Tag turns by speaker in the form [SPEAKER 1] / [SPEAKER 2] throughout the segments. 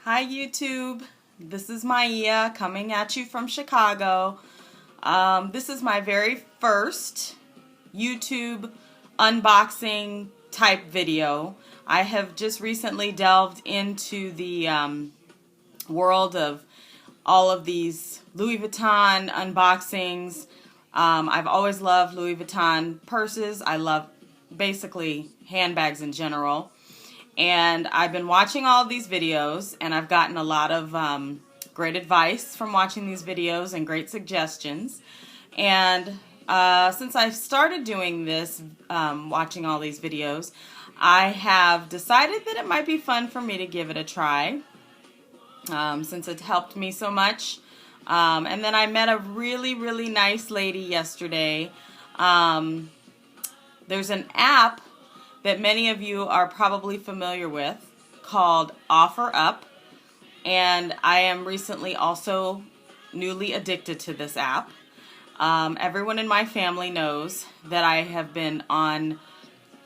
[SPEAKER 1] Hi YouTube, this is Maya coming at you from Chicago. This is my very first YouTube unboxing type video. I have just recently delved into the world of all of these Louis Vuitton unboxings. I've always loved Louis Vuitton purses. I love basically handbags in general. And I've been watching all of these videos, and I've gotten a lot of great advice from watching these videos and great suggestions. And since I started doing this, watching all these videos, I have decided that it might be fun for me to give it a try, since it helped me so much. And then I met a really nice lady yesterday. There's an app that many of you are probably familiar with called OfferUp, and I am recently also newly addicted to this app. Everyone in my family knows that I have been on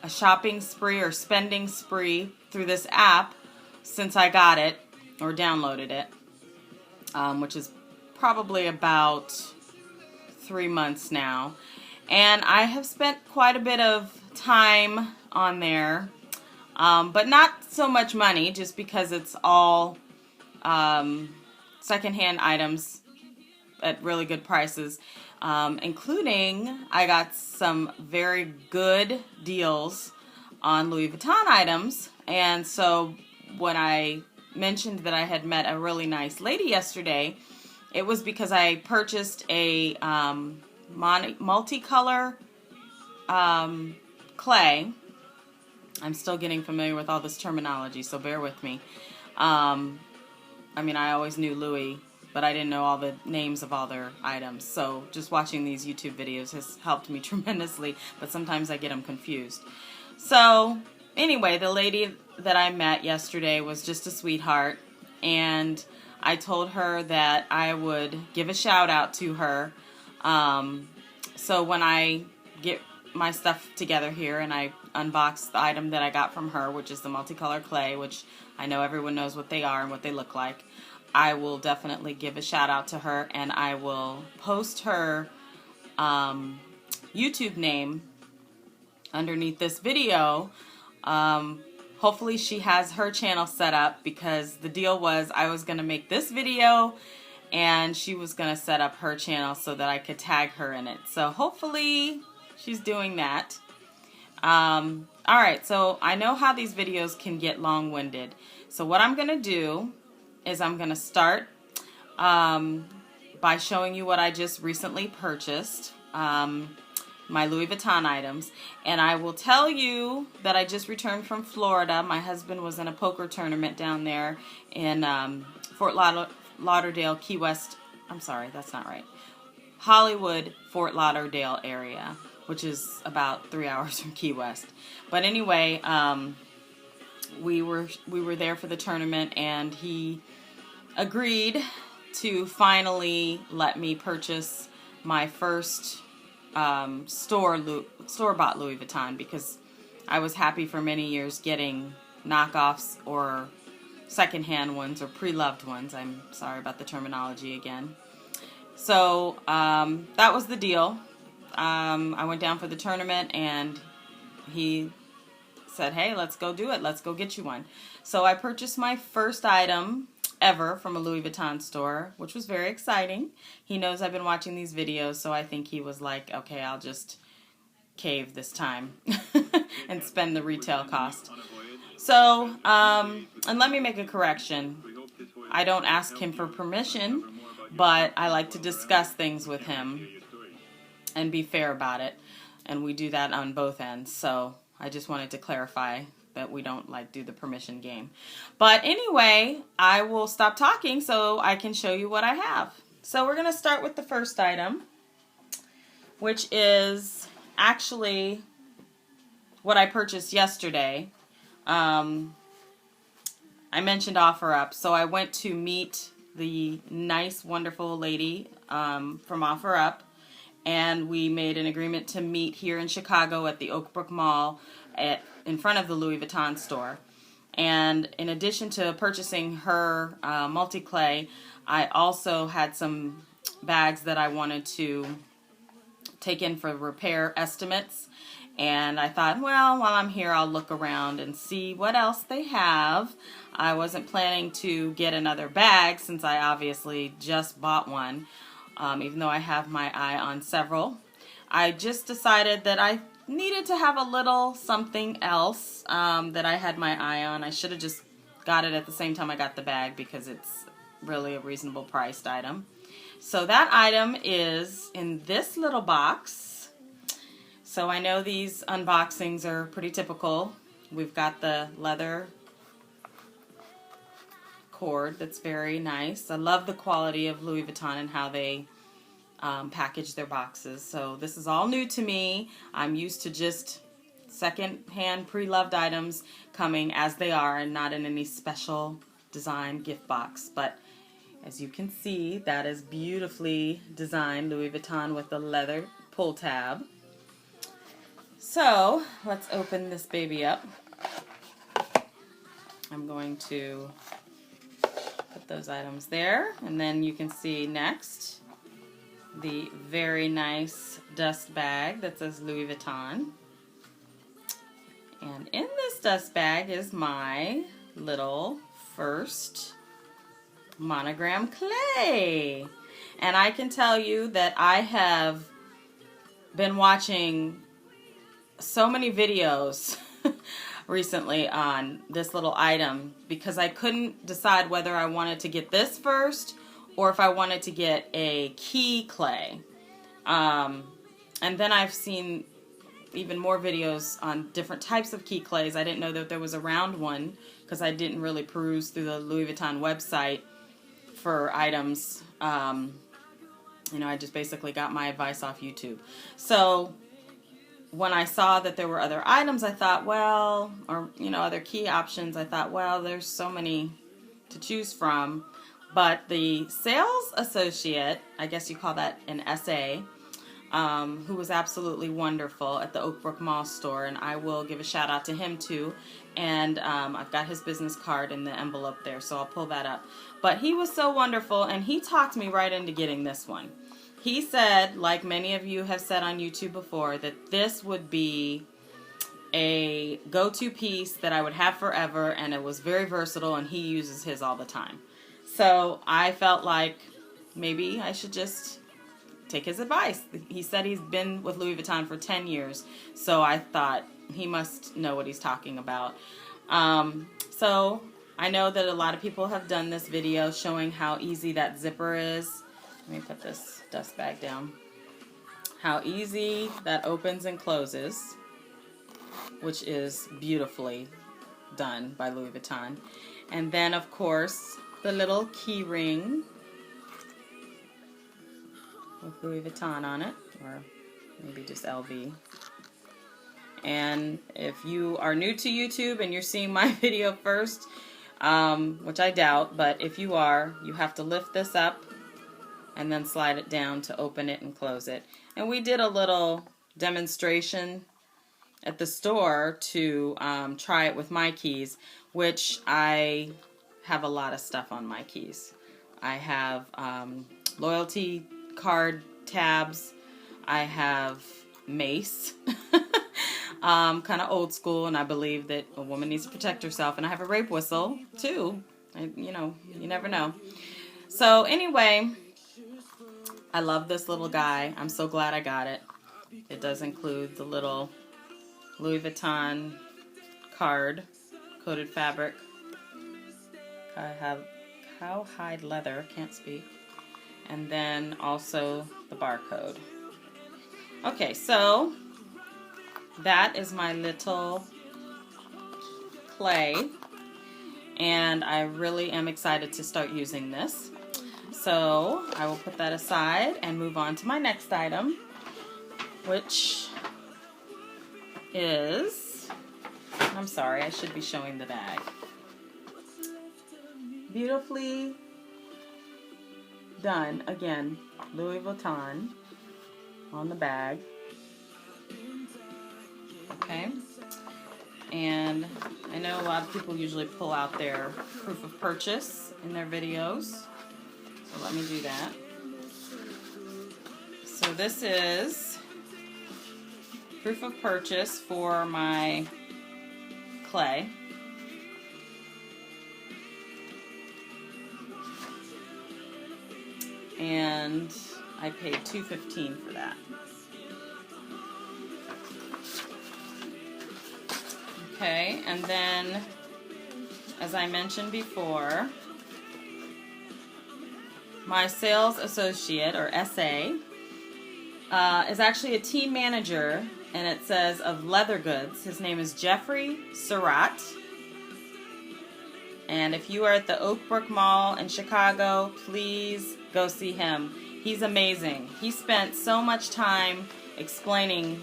[SPEAKER 1] a shopping spree or spending spree through this app since I got it or downloaded it, which is probably about 3 months now. And I have spent quite a bit of time on there, but not so much money, just because it's all secondhand items at really good prices, including I got some very good deals on Louis Vuitton items. And so when I mentioned that I had met a really nice lady yesterday, it was because I purchased a multicolor clay. I'm still getting familiar with all this terminology, so bear with me. I mean, I always knew Louis, but I didn't know all the names of all their items. So just watching these YouTube videos has helped me tremendously, but sometimes I get them confused. So anyway, the lady that I met yesterday was just a sweetheart, and I told her that I would give a shout out to her. So when I get my stuff together here and I unbox the item that I got from her, which is the multicolor clay, which I know everyone knows what they are and what they look like, I will definitely give a shout out to her, and I will post her YouTube name underneath this video. Hopefully she has her channel set up, because the deal was I was going to make this video and she was going to set up her channel so that I could tag her in it. So hopefully she's doing that. Alright, so I know how these videos can get long-winded. So what I'm going to do is I'm going to start by showing you what I just recently purchased, my Louis Vuitton items. And I will tell you that I just returned from Florida. My husband was in a poker tournament down there in Fort Lauderdale, Key West. I'm sorry, that's not right. Hollywood, Fort Lauderdale area, which is about 3 hours from Key West. But anyway, we were there for the tournament, and he agreed to finally let me purchase my first store-bought Louis Vuitton, because I was happy for many years getting knockoffs or secondhand ones or pre-loved ones. I'm sorry about the terminology again. So that was the deal. I went down for the tournament, and he said, hey, let's go do it. Let's go get you one. So I purchased my first item ever from a Louis Vuitton store, which was very exciting. He knows I've been watching these videos, so I think he was like, okay, I'll just cave this time and spend the retail cost. So, and let me make a correction. I don't ask him for permission, but I like to discuss things with him and be fair about it, and we do that on both ends. So I just wanted to clarify that we don't do the permission game. But anyway, I will stop talking so I can show you what I have. So we're going to start with the first item, which is actually what I purchased yesterday. I mentioned OfferUp, so I went to meet the nice, wonderful lady from OfferUp, and we made an agreement to meet here in Chicago at the Oak Brook Mall in front of the Louis Vuitton store. And in addition to purchasing her multi-clay, I also had some bags that I wanted to take in for repair estimates. And I thought, well, while I'm here, I'll look around and see what else they have. I wasn't planning to get another bag since I obviously just bought one, even though I have my eye on several. I just decided that I needed to have a little something else that I had my eye on. I should have just got it at the same time I got the bag because it's really a reasonable priced item. So that item is in this little box. So I know these unboxings are pretty typical. We've got the leather cord that's very nice. I love the quality of Louis Vuitton and how they package their boxes. So this is all new to me. I'm used to just second-hand pre-loved items coming as they are and not in any special design gift box. But as you can see, that is beautifully designed Louis Vuitton with the leather pull tab. So let's open this baby up. I'm going to put those items there, and then you can see next the very nice dust bag that says Louis Vuitton. And in this dust bag is my little first Monogram clay. And I can tell you that I have been watching so many videos recently on this little item because I couldn't decide whether I wanted to get this first or if I wanted to get a key clay. And then I've seen even more videos on different types of key clays. I didn't know that there was a round one because I didn't really peruse through the Louis Vuitton website for items. You know, I just basically got my advice off YouTube. So when I saw that there were other items, I thought, well, or, you know, other key options, I thought, well, there's so many to choose from. But the sales associate, I guess you call that an SA, who was absolutely wonderful at the Oakbrook Mall store, and I will give a shout out to him too. And I've got his business card in the envelope there, so I'll pull that up. But he was so wonderful, and he talked me right into getting this one. He said, like many of you have said on YouTube before, that this would be a go-to piece that I would have forever, and it was very versatile, and he uses his all the time. So I felt like maybe I should just take his advice. He said he's been with Louis Vuitton for 10 years, so I thought he must know what he's talking about. So I know that a lot of people have done this video showing how easy that zipper is. Let me put this dust bag down. How easy that opens and closes, which is beautifully done by Louis Vuitton. And then, of course, the little key ring with Louis Vuitton on it, or maybe just LV. And if you are new to YouTube and you're seeing my video first, which I doubt, but if you are, you have to lift this up and then slide it down to open it and close it. And we did a little demonstration at the store to try it with my keys, which I have a lot of stuff on my keys. I have loyalty card tabs. I have mace, kind of old school, and I believe that a woman needs to protect herself. And I have a rape whistle too. You know, you never know. So anyway, I love this little guy. I'm so glad I got it. It does include the little Louis Vuitton card, coated fabric. I have cowhide leather, can't speak. And then also the barcode. Okay, so that is my little clay. And I really am excited to start using this. So I will put that aside and move on to my next item, which is, I'm sorry, I should be showing the bag. Beautifully done, again, Louis Vuitton on the bag. Okay. And I know a lot of people usually pull out their proof of purchase in their videos. So let me do that. So this is proof of purchase for my clay. And I paid $2.15 for that. Okay, and then, as I mentioned before, my sales associate, or SA, is actually a team manager, and it says of leather goods. His name is Jeffrey Surratt. And if you are at the Oakbrook Mall in Chicago, please go see him. He's amazing. He spent so much time explaining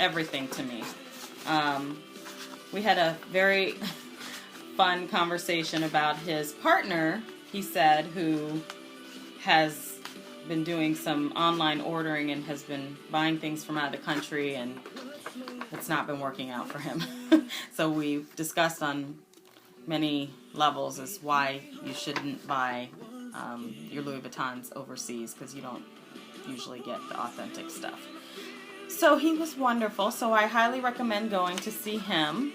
[SPEAKER 1] everything to me. We had a very fun conversation about his partner, he said, who has been doing some online ordering and has been buying things from out of the country, and it's not been working out for him. So we've discussed on many levels as why you shouldn't buy your Louis Vuittons overseas, because you don't usually get the authentic stuff. So he was wonderful, so I highly recommend going to see him,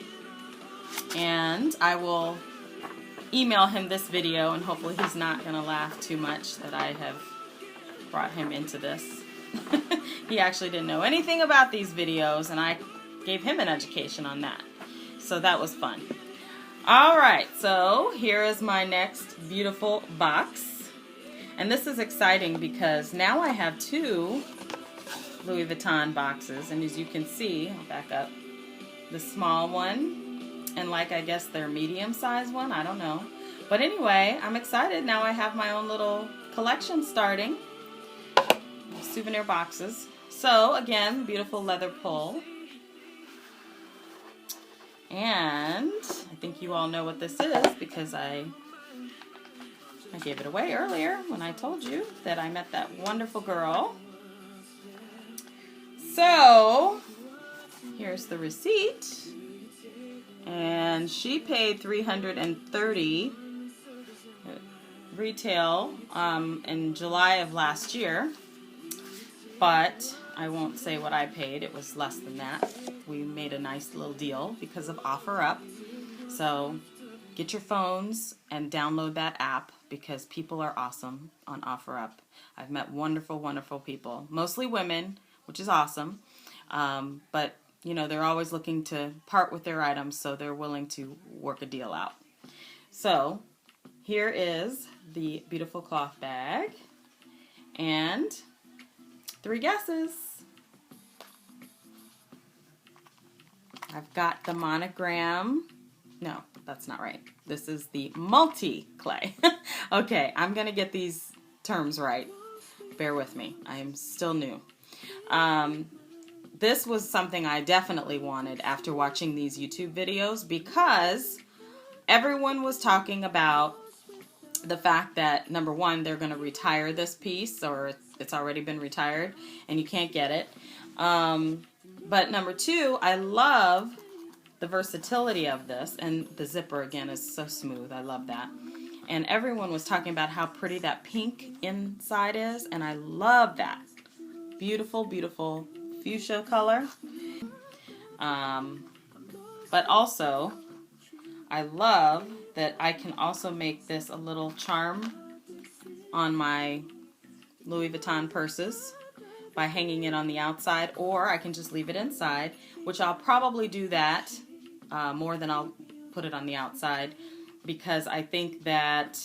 [SPEAKER 1] and I will email him this video, and hopefully he's not going to laugh too much that I have brought him into this. He actually didn't know anything about these videos, and I gave him an education on that. So that was fun. Alright, so here is my next beautiful box. And this is exciting because now I have 2 Louis Vuitton boxes, and as you can see, I'll back up, the small one, and like I guess their medium size one, I don't know. But anyway, I'm excited. Now I have my own little collection starting. Souvenir boxes. So again, beautiful leather pull. And I think you all know what this is because I gave it away earlier when I told you that I met that wonderful girl. So here's the receipt. And she paid $330 retail in July of last year. But I won't say what I paid. It was less than that. We made a nice little deal because of OfferUp. So get your phones and download that app because people are awesome on OfferUp. I've met wonderful, wonderful people. Mostly women, which is awesome. But, you know, they're always looking to part with their items, so they're willing to work a deal out. So here is the beautiful cloth bag. And 3 guesses. I've got the Monogram. No, that's not right. This is the multi-clay. Okay, I'm going to get these terms right. Bear with me. I am still new. This was something I definitely wanted after watching these YouTube videos because everyone was talking about the fact that, number one, they're going to retire this piece, or it's already been retired, and you can't get it. But number two, I love the versatility of this, and the zipper, again, is so smooth. I love that. And everyone was talking about how pretty that pink inside is, and I love that. Beautiful, beautiful fuchsia color. But also, I love that I can also make this a little charm on my Louis Vuitton purses by hanging it on the outside, or I can just leave it inside, which I'll probably do that more than I'll put it on the outside, because I think that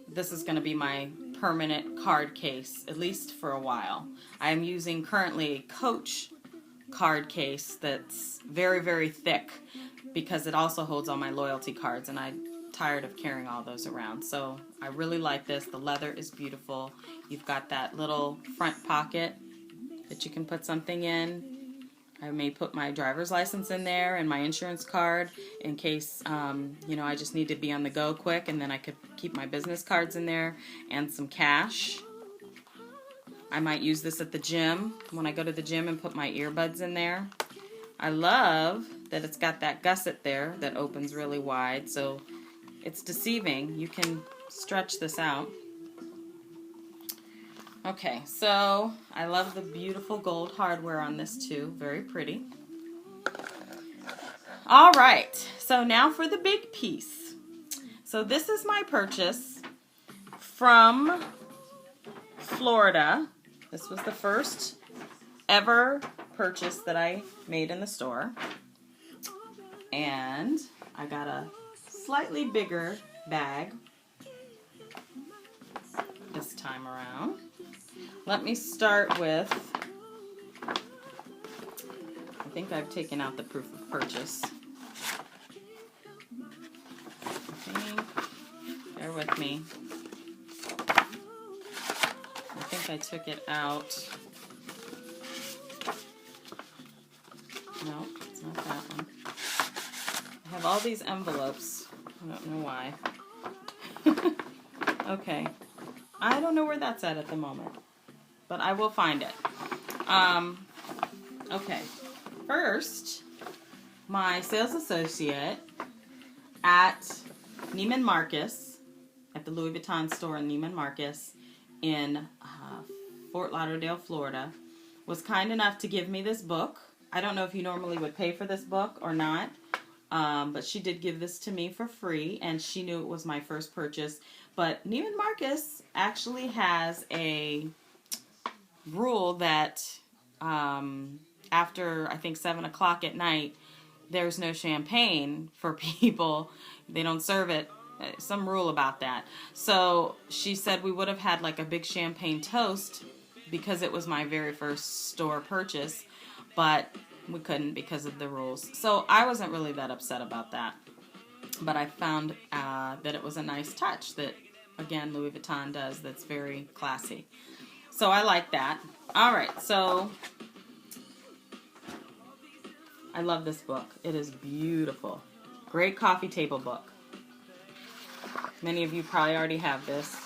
[SPEAKER 1] this is going to be my permanent card case, at least for a while. I'm using currently a Coach card case that's very, very thick because it also holds all my loyalty cards, and I'm tired of carrying all those around. So I really like this. The leather is beautiful. You've got that little front pocket that you can put something in. I may put my driver's license in there and my insurance card in case, you know, I just need to be on the go quick, and then I could keep my business cards in there and some cash. I might use this at the gym when I go to the gym and put my earbuds in there. I love that it's got that gusset there that opens really wide, so it's deceiving. You can stretch this out. Okay, so I love the beautiful gold hardware on this too. Very pretty. All right, so now for the big piece. So this is my purchase from Florida. This was the first ever purchase that I made in the store. And I got a slightly bigger bag this time around. Let me start with, I think I've taken out the proof of purchase. Bear with me. I think I took it out. No, it's not that one. I have all these envelopes. I don't know why. Okay. I don't know where that's at the moment, but I will find it. Okay. First, my sales associate at Neiman Marcus, at the Louis Vuitton store in Neiman Marcus in Fort Lauderdale, Florida, was kind enough to give me this book. I don't know if you normally would pay for this book or not, but she did give this to me for free, and she knew it was my first purchase. But Neiman Marcus actually has a rule that after, I think, 7 o'clock at night, there's no champagne for people. They don't serve it. Some rule about that. So she said we would have had like a big champagne toast because it was my very first store purchase, but we couldn't because of the rules. So I wasn't really that upset about that. But I found that it was a nice touch that, again, Louis Vuitton does that's very classy. So I like that. All right, so I love this book. It is beautiful. Great coffee table book. Many of you probably already have this.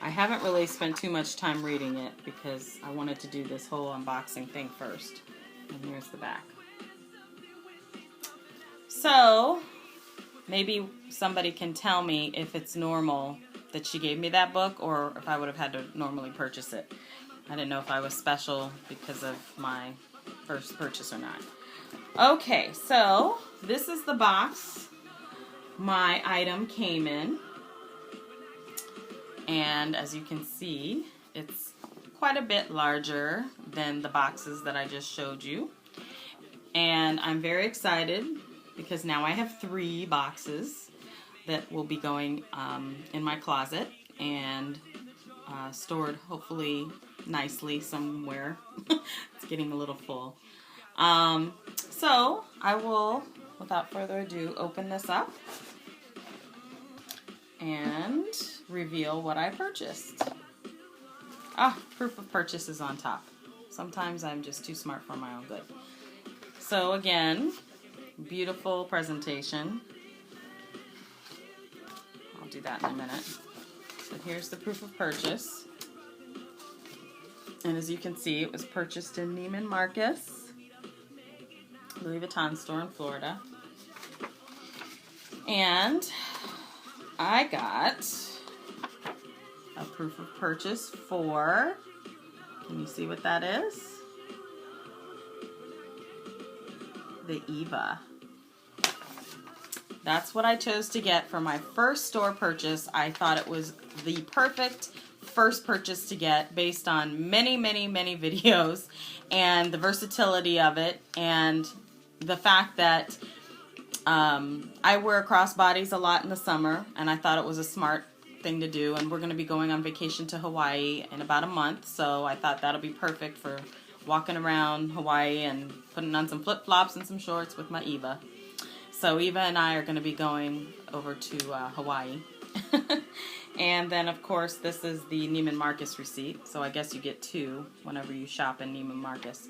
[SPEAKER 1] I haven't really spent too much time reading it because I wanted to do this whole unboxing thing first. And here's the back. So, maybe somebody can tell me if it's normal that she gave me that book or if I would have had to normally purchase it. I didn't know if I was special because of my first purchase or not. Okay, so this is the box my item came in. And as you can see, it's quite a bit larger than the boxes that I just showed you. And I'm very excited because now I have 3 boxes that will be going in my closet and stored hopefully nicely somewhere. It's getting a little full. So I will, without further ado, open this up and reveal what I purchased. Proof of purchase is on top. Sometimes I'm just too smart for my own good. So again, beautiful presentation. I'll do that in a minute. So here's the proof of purchase. And as you can see, it was purchased in Neiman Marcus, Louis Vuitton store in Florida. And I got a proof of purchase for, can you see what that is? The Eva. That's what I chose to get for my first store purchase. I thought it was the perfect first purchase to get based on many, many, many videos and the versatility of it and the fact that I wear crossbodies a lot in the summer, and I thought it was a smart thing to do. And we're going to be going on vacation to Hawaii in about a month, so I thought that'll be perfect for walking around Hawaii and putting on some flip-flops and some shorts with my Eva. So Eva and I are going to be going over to Hawaii. And then, of course, this is the Neiman Marcus receipt. So I guess you get 2 whenever you shop in Neiman Marcus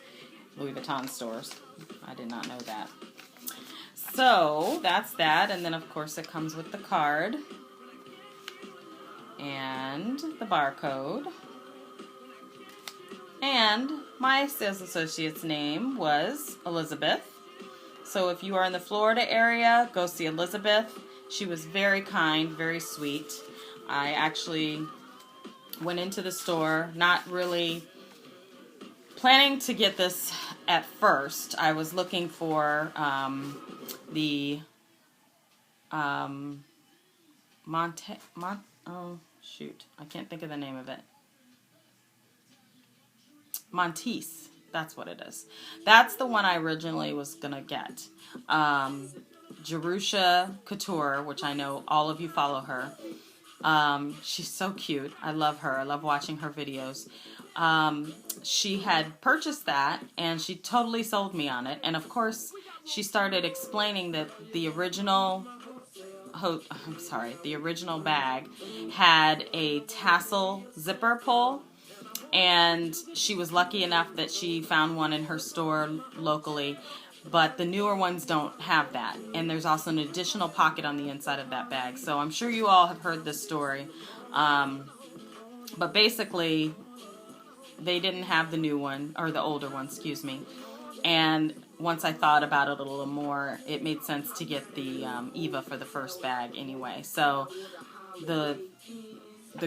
[SPEAKER 1] Louis Vuitton stores. I did not know that. So that's that. And then, of course, it comes with the card and the barcode. And my sales associate's name was Elizabeth. So if you are in the Florida area, go see Elizabeth. She was very kind, very sweet. I actually went into the store, not really planning to get this at first. I was looking for the oh shoot, I can't think of the name of it. Monteith, that's what it is. That's the one I originally was gonna get. Jerusha Couture, which I know all of you follow her. She's so cute. I love her. I love watching her videos. She had purchased that and she totally sold me on it. And of course, she started explaining that the original bag had a tassel zipper pull, and she was lucky enough that she found one in her store locally, but the newer ones don't have that. And there's also an additional pocket on the inside of that bag. So I'm sure you all have heard this story. But basically, they didn't have the new one, or the older one, excuse me. And once I thought about it a little more, it made sense to get the Eva for the first bag anyway. So the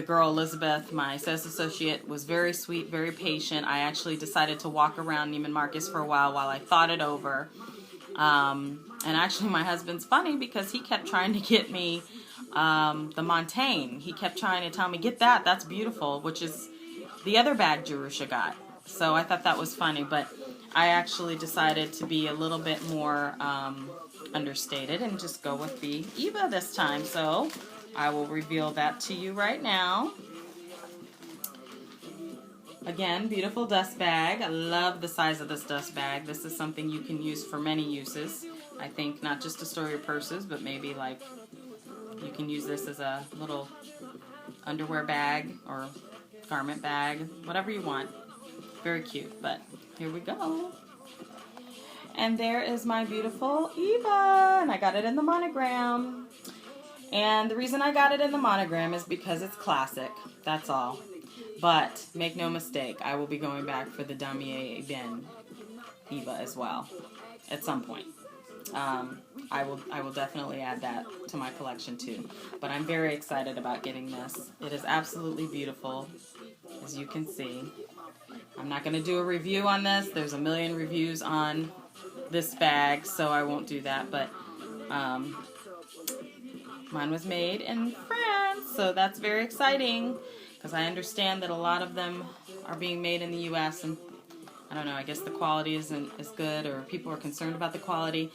[SPEAKER 1] girl, Elizabeth, my sales associate, was very sweet, very patient. I actually decided to walk around Neiman Marcus for a while I thought it over. And actually, my husband's funny because he kept trying to get me the Montaigne. He kept trying to tell me, get that, that's beautiful, which is the other bag Jerusha got. So I thought that was funny, but I actually decided to be a little bit more understated and just go with the Eva this time. So I will reveal that to you right now. Again, beautiful dust bag. I love the size of this dust bag. This is something you can use for many uses. I think not just to store your purses, but maybe like you can use this as a little underwear bag or garment bag, whatever you want. Very cute, but here we go. And there is my beautiful Eva, and I got it in the Monogram. And the reason I got it in the Monogram is because it's classic, that's all. But make no mistake, I will be going back for the Damier Ebene Eva as well at some point. I will definitely add that to my collection too. But I'm very excited about getting this. It is absolutely beautiful, as you can see. I'm not going to do a review on this. There's a million reviews on this bag, so I won't do that. But mine was made in France, so that's very exciting because I understand that a lot of them are being made in the U.S. and I don't know, I guess the quality isn't as good, or people are concerned about the quality.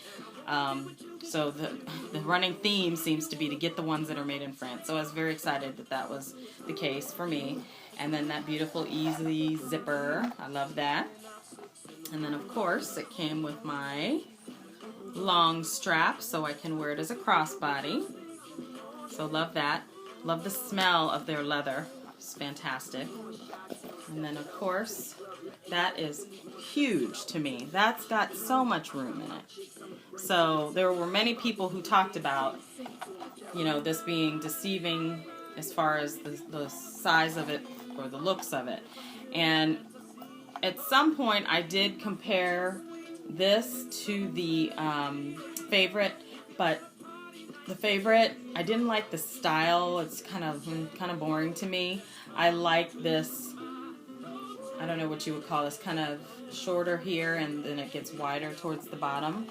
[SPEAKER 1] So the running theme seems to be to get the ones that are made in France. So I was very excited that that was the case for me. And then that beautiful easy zipper. I love that. And then, of course, it came with my long strap so I can wear it as a crossbody. So love that. Love the smell of their leather. It's fantastic. And then, of course, that is huge to me. That's got so much room in it. So there were many people who talked about, you know, this being deceiving as far as the size of it or the looks of it. And at some point I did compare this to the Favorite, but the Favorite, I didn't like the style. It's kind of boring to me. I like this, I don't know what you would call this, kind of shorter here and then it gets wider towards the bottom.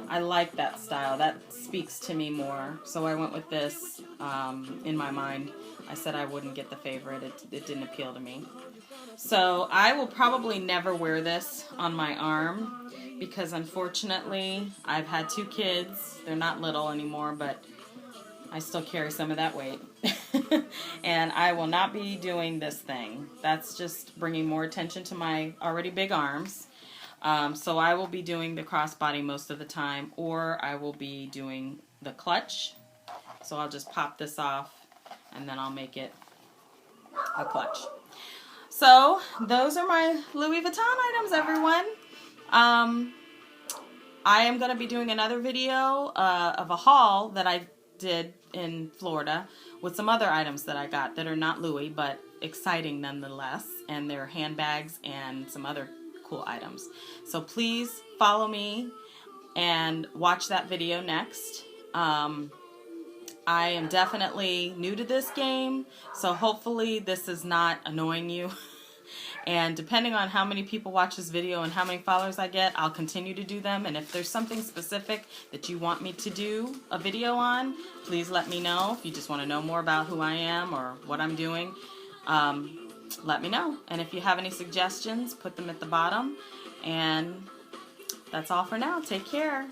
[SPEAKER 1] I like that style. That speaks to me more. So I went with this in my mind. I said I wouldn't get the Favorite. It didn't appeal to me. So I will probably never wear this on my arm because unfortunately I've had 2 kids. They're not little anymore, but I still carry some of that weight. And I will not be doing this thing. That's just bringing more attention to my already big arms. So I will be doing the crossbody most of the time, or I will be doing the clutch. So I'll just pop this off and then I'll make it a clutch. So those are my Louis Vuitton items, everyone. I am going to be doing another video of a haul that I did in Florida with some other items that I got that are not Louis, but exciting nonetheless, and they're handbags and some other cool items. So please follow me and watch that video next. I am definitely new to this game, so hopefully this is not annoying you. And depending on how many people watch this video and how many followers I get, I'll continue to do them. And if there's something specific that you want me to do a video on, please let me know. If you just want to know more about who I am or what I'm doing, let me know. And if you have any suggestions, put them at the bottom. And that's all for now. Take care.